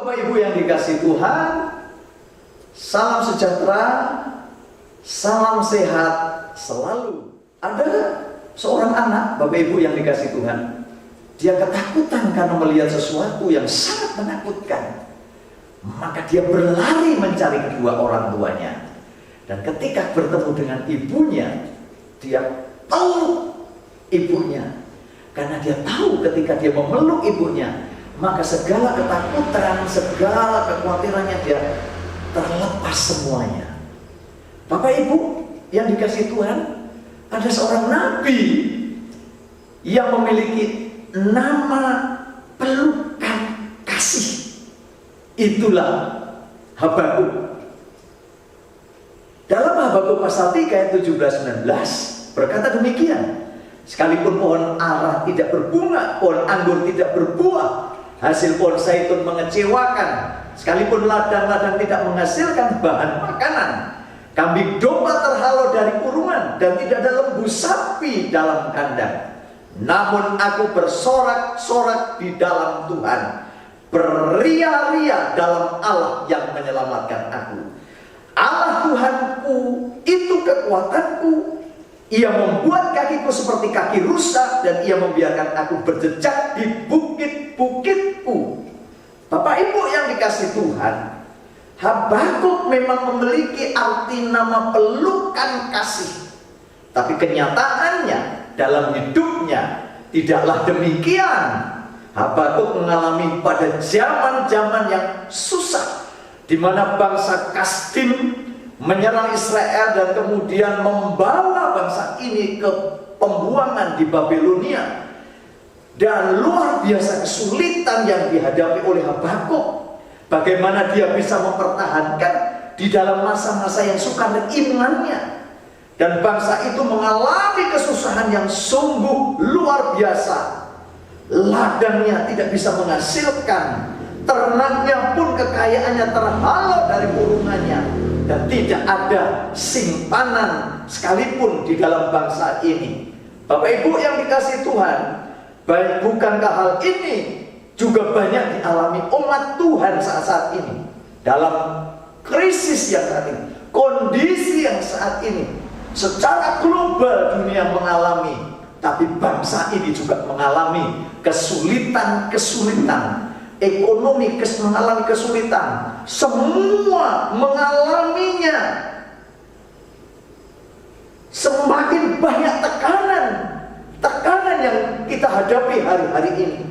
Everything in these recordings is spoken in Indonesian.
Bapak Ibu yang dikasihi Tuhan, salam sejahtera, salam sehat selalu. Ada seorang anak Bapak Ibu yang dikasihi Tuhan, dia ketakutan karena melihat sesuatu yang sangat menakutkan. Maka dia berlari mencari kedua orang tuanya. Dan ketika bertemu dengan ibunya, dia peluk ibunya. Karena dia tahu ketika dia memeluk ibunya, maka segala ketakutan, segala kekhawatirannya dia terlepas semuanya. Bapak Ibu yang dikasihi Tuhan, ada seorang nabi yang memiliki nama pelukan kasih. Itulah Habakuk. Dalam Habakuk pasal 3 ayat 17-19 berkata demikian: sekalipun pohon ara tidak berbunga, pohon anggur tidak berbuah, hasil pohon zaitun mengecewakan, sekalipun ladang-ladang tidak menghasilkan bahan makanan, kambing domba terhalau dari kurungan, dan tidak ada lembu sapi dalam kandang, namun aku bersorak-sorak di dalam Tuhan, beria-ria dalam Allah yang menyelamatkan aku. Allah Tuhanku itu kekuatanku. Ia membuat kakiku seperti kaki rusa, dan ia membiarkan aku berjejak di bukit-bukitku. Bapak Ibu yang dikasihi Tuhan, Habakuk memang memiliki arti nama pelukan kasih. Tapi kenyataannya dalam hidupnya tidaklah demikian. Habakuk mengalami pada zaman-zaman yang susah, di mana bangsa Kasdim menyerang Israel dan kemudian membawa bangsa ini ke pembuangan di Babilonia. Dan luar biasa kesulitan yang dihadapi oleh Habakuk. Bagaimana dia bisa mempertahankan di dalam masa-masa yang sukar dan imannya. Dan bangsa itu mengalami kesusahan yang sungguh luar biasa. Ladangnya tidak bisa menghasilkan, ternaknya pun kekayaannya terhalau dari kurungannya, dan tidak ada simpanan sekalipun di dalam bangsa ini. Bapak Ibu yang dikasihi Tuhan, bukankah hal ini juga banyak dialami umat Tuhan saat ini? Dalam krisis yang saat ini, kondisi yang saat ini, secara global dunia mengalami, tapi bangsa ini juga mengalami kesulitan-kesulitan. Ekonomi mengalami kesulitan, semua mengalaminya. Semakin banyak tekanan yang kita hadapi hari-hari ini.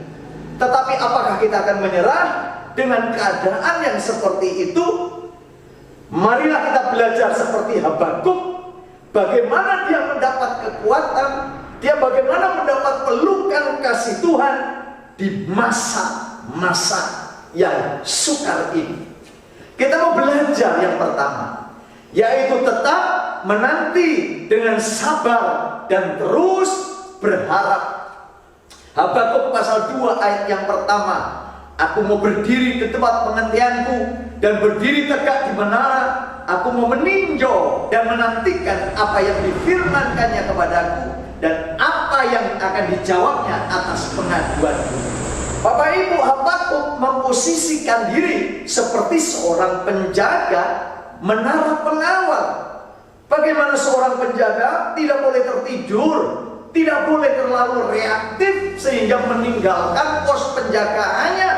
Tetapi apakah kita akan menyerah dengan keadaan yang seperti itu? Marilah kita belajar seperti Habakuk, bagaimana dia mendapat kekuatan, dia bagaimana mendapat pelukan kasih Tuhan di masa yang sukar ini. Kita mau belajar yang pertama, yaitu tetap menanti dengan sabar dan terus berharap. Habakuk pasal 2 ayat yang pertama, aku mau berdiri di tempat penghentianku dan berdiri tegak di menara. Aku mau meninjau dan menantikan apa yang difirmankannya kepadaku dan apa yang akan dijawabnya atas pengaduanku. Bapak Ibu, Habakuk memposisikan diri seperti seorang penjaga menara pengawal. Bagaimana seorang penjaga tidak boleh tertidur, tidak boleh terlalu reaktif sehingga meninggalkan pos penjagaannya.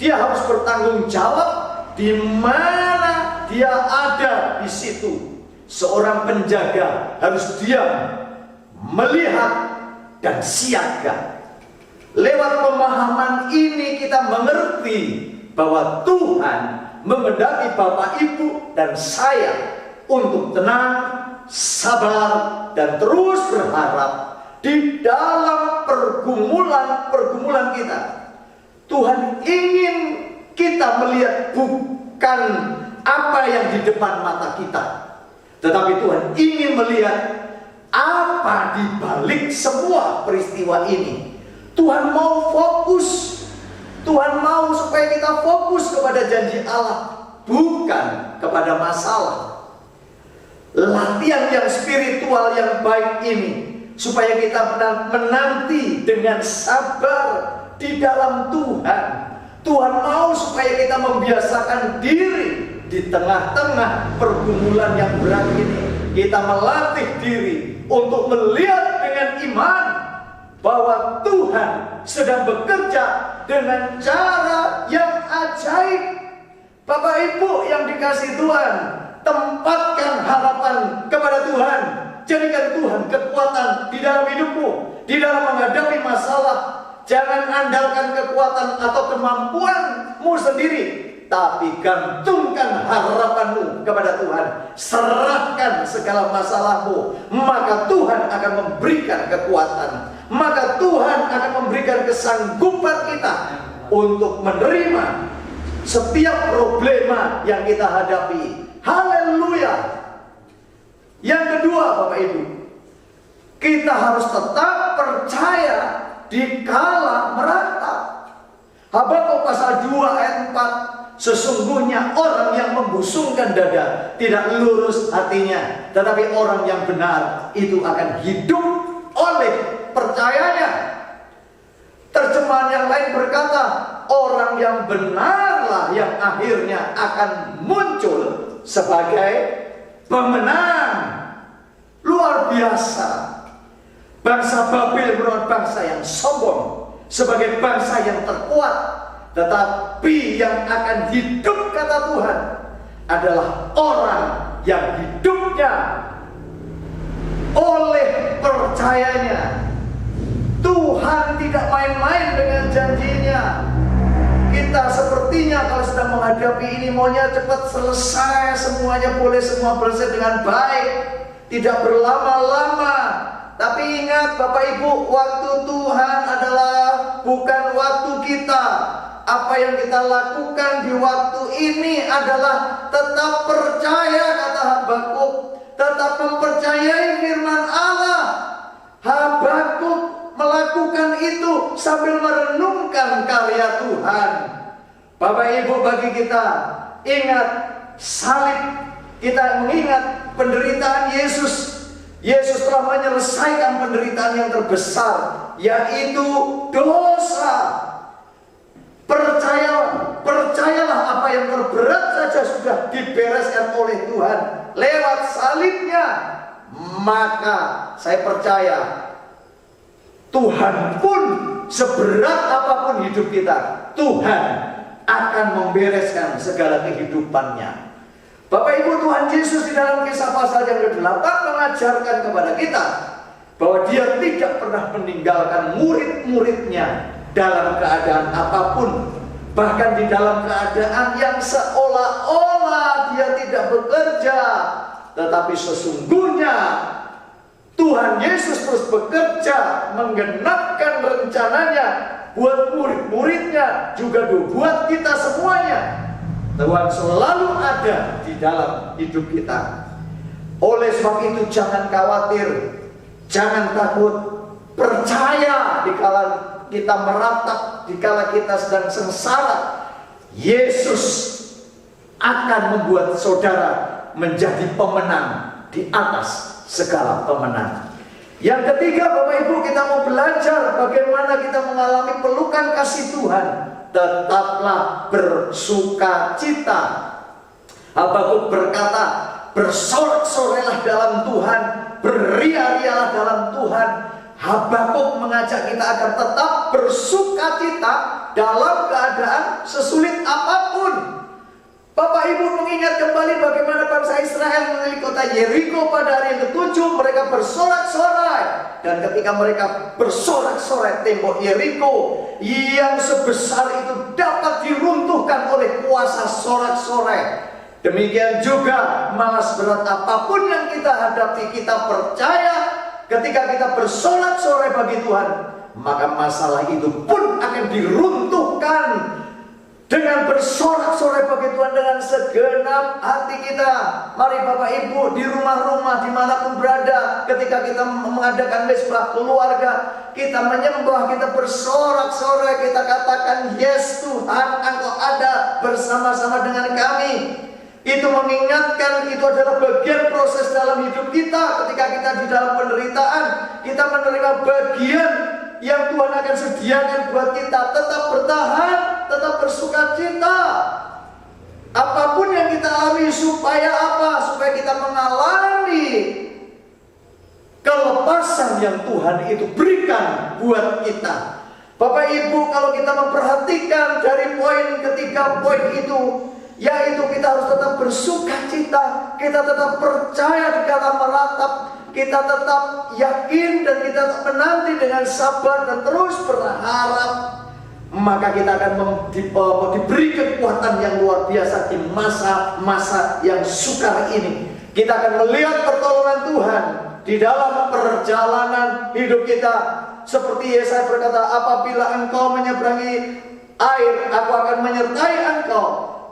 Dia harus bertanggung jawab di mana dia ada di situ. Seorang penjaga harus diam, melihat, dan siaga. Lewat pemahaman ini kita mengerti bahwa Tuhan menghendaki Bapak Ibu dan saya untuk tenang, sabar, dan terus berharap di dalam pergumulan kita. Tuhan ingin kita melihat bukan apa yang di depan mata kita, tetapi Tuhan ingin melihat apa di balik semua peristiwa ini. Tuhan mau fokus. Tuhan mau supaya kita fokus kepada janji Allah, bukan kepada masalah. Latihan yang spiritual yang baik ini supaya kita menanti dengan sabar di dalam Tuhan. Tuhan mau supaya kita membiasakan diri di tengah-tengah pergumulan yang berat ini. Kita melatih diri untuk melihat dengan iman bahwa Tuhan sedang bekerja dengan cara yang ajaib. Bapak Ibu yang dikasihi Tuhan, tempatkan harapan kepada Tuhan. Jadikan Tuhan kekuatan di dalam hidupmu, di dalam menghadapi masalah. Jangan andalkan kekuatan atau kemampuanmu sendiri, tapi gantungkan harapanmu kepada Tuhan. Serahkan segala masalahmu, maka Tuhan akan memberikan kekuatan. Maka Tuhan akan memberikan kesanggupan kita untuk menerima setiap problema yang kita hadapi. Haleluya. Yang kedua, Bapak Ibu, kita harus tetap percaya di kala meratap. Habakuk pasal 2 ayat 4, sesungguhnya orang yang membusungkan dada tidak lurus hatinya, tetapi orang yang benar itu akan hidup oleh percayanya. Terjemahan yang lain berkata, orang yang benarlah yang akhirnya akan muncul sebagai pemenang. Luar biasa. Bangsa Babel merupakan bangsa yang sombong, sebagai bangsa yang terkuat. Tetapi yang akan hidup, kata Tuhan, adalah orang yang hidupnya oleh percayanya. Tuhan tidak main-main dengan janjinya. Kita sepertinya kalau sedang menghadapi ini maunya cepat selesai, semuanya boleh semua selesai dengan baik, tidak berlama-lama. Tapi ingat Bapak Ibu, waktu Tuhan adalah bukan waktu kita. Apa yang kita lakukan di waktu ini adalah tetap percaya, kata Habakuk, tetap mempercayai firman Allah. Habakuk melakukan itu sambil merenungkan karya Tuhan. Bapak Ibu, bagi kita ingat salib, kita mengingat penderitaan Yesus. Yesus telah menyelesaikan penderitaan yang terbesar, yaitu dosa. Percayalah apa yang terberat saja sudah dibereskan oleh Tuhan lewat salibnya. Maka saya percaya Tuhan pun seberat apapun hidup kita, Tuhan akan membereskan segala kehidupannya. Bapak Ibu, Tuhan Yesus di dalam Kisah pasal yang ke-8 mengajarkan kepada kita bahwa Dia tidak pernah meninggalkan murid-muridnya dalam keadaan apapun. Bahkan di dalam keadaan yang seolah-olah Dia tidak bekerja, tetapi sesungguhnya Tuhan Yesus terus bekerja menggenapkan rencananya buat murid-muridnya, juga buat kita semuanya. Tuhan selalu ada di dalam hidup kita. Oleh sebab itu jangan khawatir, jangan takut, percaya dikala kita meratap, dikala kita sedang sengsara, Yesus akan membuat saudara menjadi pemenang di atas segala pemenang. Yang ketiga, Bapak Ibu, kita mau belajar bagaimana kita mengalami pelukan kasih Tuhan. Tetaplah bersuka cita. Habakuk berkata, bersorak-sorailah dalam Tuhan, beria-rialah dalam Tuhan. Habakuk mengajak kita agar tetap bersuka cita dalam keadaan sesulit apapun. Bapak Ibu mengingat kembali bagaimana bangsa Israel memiliki kota Yeriko pada hari yang ke-7. Mereka bersorak-sorai. Dan ketika mereka bersorak-sorai, tembok Yeriko yang sebesar itu dapat diruntuhkan oleh kuasa sorak-sorai. Demikian juga malas berat apapun yang kita hadapi, kita percaya ketika kita bersorak-sorai bagi Tuhan, maka masalah itu pun akan diruntuhkan. Dengan bersorak-sorai bagi Tuhan dengan segenap hati kita. Mari Bapak Ibu di rumah-rumah dimanapun berada, ketika kita mengadakan mesbah keluarga, kita menyembah, kita bersorak-sorai, kita katakan, yes Tuhan, Engkau ada bersama-sama dengan kami. Itu mengingatkan, itu adalah bagian proses dalam hidup kita. Ketika kita di dalam penderitaan, kita menerima bagian yang Tuhan akan sediakan buat kita. Tetap bertahan, tetap bersukacita. Apapun yang kita alami, supaya apa? Supaya kita mengalami kelepasan yang Tuhan itu berikan buat kita. Bapak Ibu, kalau kita memperhatikan dari poin ketiga poin itu, yaitu kita harus tetap bersukacita, kita tetap percaya di kata meratap, kita tetap yakin dan kita tetap menanti dengan sabar dan terus berharap, maka kita akan diberi kekuatan yang luar biasa di masa-masa yang sukar ini. Kita akan melihat pertolongan Tuhan di dalam perjalanan hidup kita. Seperti Yesaya berkata, apabila engkau menyeberangi air, aku akan menyertai engkau.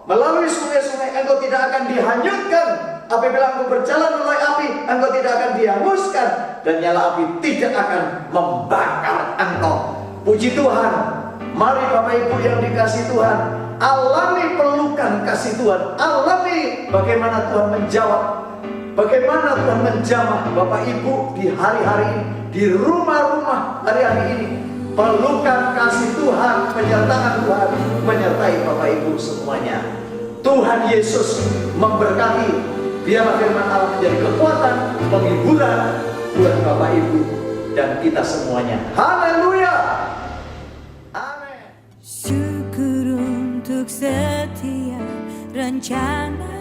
Melalui sungai-sungai engkau tidak akan dihanyutkan. Apabila engkau berjalan melalui api, engkau tidak akan dihanguskan. Dan nyala api tidak akan membakar engkau. Puji Tuhan. Mari Bapak Ibu yang dikasih Tuhan, alami pelukan kasih Tuhan. Alami bagaimana Tuhan menjawab, bagaimana Tuhan menjamah Bapak Ibu di hari-hari ini, di rumah-rumah hari-hari ini. Pelukan kasih Tuhan, penyertaan Tuhan menyertai Bapak Ibu semuanya. Tuhan Yesus memberkati. Biarlah firman Allah menjadi kekuatan, penghiburan buat Bapak Ibu dan kita semuanya. Haleluya. Amin. Syukur untuk setiap rencana